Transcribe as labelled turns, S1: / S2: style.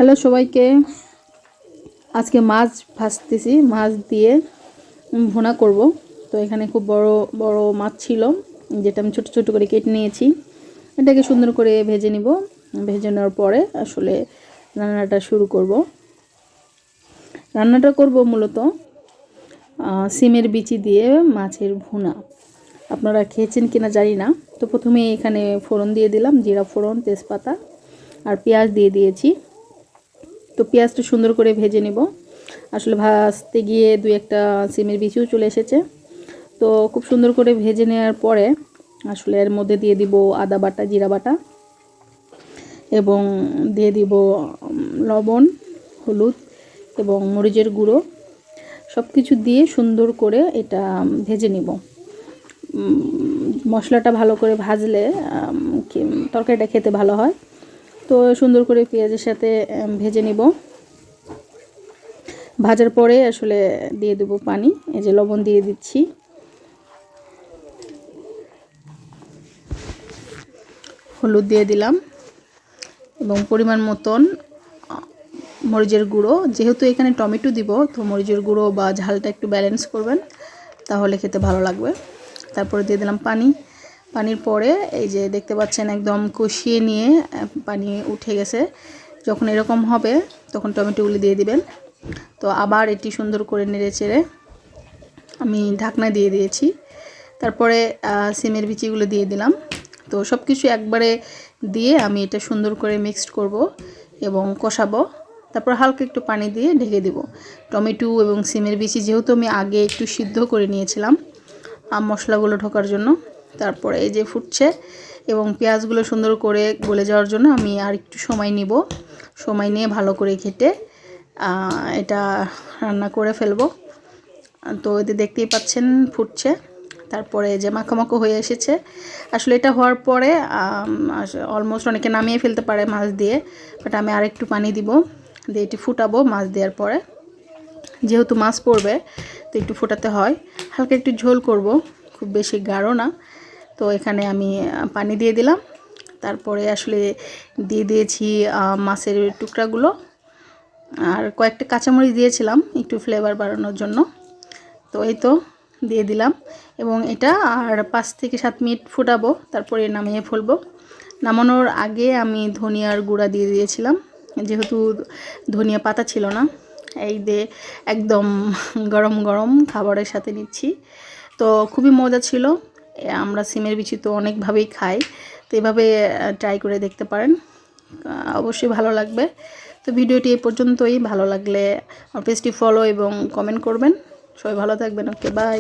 S1: Hello সবাইকে। আজকে মাছ ভাজতেছি, মাছ দিয়ে ভুনা করব। তো এখানে খুব বড় বড় মাছ ছিল, যেটা আমি ছোট ছোট করে কেটে নিয়েছি। এটাকে সুন্দর করে ভেজে নিব। ভেজে নেওয়ার পরে আসলে রান্নাটা শুরু করব। রান্নাটা করব মূলত সিমের বিচি দিয়ে মাছের ভুনা। আপনারা খেয়েছেন কিনা জানি না। তো প্রথমে এখানে ফোড়ন দিয়ে দিলাম, জিরা ফোড়ন, তেজপাতা আর পেঁয়াজ দিয়ে দিয়েছি। তো পেঁয়াজটা সুন্দর করে ভেজে নিব। আসলে ভাজতে গিয়ে দুই একটা সিমের বিচিও চলে এসেছে। তো খুব সুন্দর করে ভেজে নেওয়ার পরে আসলে এর মধ্যে দিয়ে দিব আদা বাটা, জিরা বাটা এবং দিয়ে দিব লবণ, হলুদ এবং মরিচের গুঁড়ো। সব কিছু দিয়ে সুন্দর করে এটা ভেজে নিব। মশলাটা ভালো করে ভাজলে তরকারিটা খেতে ভালো হয়। তো সুন্দর করে পেঁয়াজের সাথে ভেজে নিব। ভাজার পরে আসলে দিয়ে দেব পানি। এই যে লবণ দিয়ে দিচ্ছি, হলুদ দিয়ে দিলাম এবং পরিমাণ মতন মরিচের গুঁড়ো। যেহেতু এখানে টমেটো দিব, তো মরিচের গুঁড়ো বা ঝালটা একটু ব্যালেন্স করবেন, তাহলে খেতে ভালো লাগবে। তারপরে দিয়ে দিলাম পানি। পানির পরে এই যে দেখতে পাচ্ছেন একদম কষিয়ে নিয়ে পানি উঠে গেছে। যখন এরকম হবে তখন টমেটোগুলি দিয়ে দিবেন। তো আবার এটি সুন্দর করে নেড়ে চেড়ে আমি ঢাকনা দিয়ে দিয়েছি। তারপরে সিমের বিচিগুলো দিয়ে দিলাম। তো সব কিছু একবারে দিয়ে আমি এটা সুন্দর করে মিক্সড করব এবং কষাবো। তারপর হালকা একটু পানি দিয়ে ঢেকে দেব। টমেটো এবং সিমের বিচি যেহেতু আমি আগে একটু সিদ্ধ করে নিয়েছিলাম মশলাগুলো ঢোকার জন্য। তারপরে এই যে ফুটছে এবং পেঁয়াজগুলো সুন্দর করে গলে যাওয়ার জন্য আমি আর একটু সময় নিব। সময় নিয়ে ভালো করে ঘেটে এটা রান্না করে ফেলবো। তো এতে দেখতেই পাচ্ছেন ফুটছে। তারপরে যে মাখামাখো হয়ে এসেছে। আসলে এটা হওয়ার পরে অলমোস্ট অনেকে নামিয়ে ফেলতে পারে মাছ দিয়ে, বাট আমি আরেকটু পানি দিব, দিয়ে এটি ফুটাবো। মাছ দেওয়ার পরে যেহেতু মাছ পড়বে তো একটু ফোটাতে হয়। হালকা একটু ঝোল করব, খুব বেশি গাঢ় না। তো এখানে আমি পানি দিয়ে দিলাম। তারপরে আসলে দিয়ে দিয়েছি মাছের টুকরাগুলো আর কয়েকটা কাঁচামরিচ দিয়েছিলাম একটু ফ্লেভার বাড়ানোর জন্য। তো এই তো দিয়ে দিলাম এবং এটা আর 5 থেকে 7 মিনিট ফুটাবো, তারপরে নামিয়ে ফেলবো। নামানোর আগে আমি ধনিয়ার গুঁড়া দিয়ে দিয়েছিলাম, যেহেতু ধনিয়া পাতা ছিল না। এই দিয়ে একদম গরম গরম খাবারের সাথে নিচ্ছি। তো খুবই মজা ছিল। আমরা সিমের বিচি তো অনেকভাবেই খাই, তো এভাবে ট্রাই করে দেখতে পারেন, অবশ্যই ভালো লাগবে। তো ভিডিওটি এই পর্যন্তই। ভালো লাগলে আমার পেজটি ফলো এবং কমেন্ট করবেন। সবাই ভালো থাকবেন। ওকে, বাই।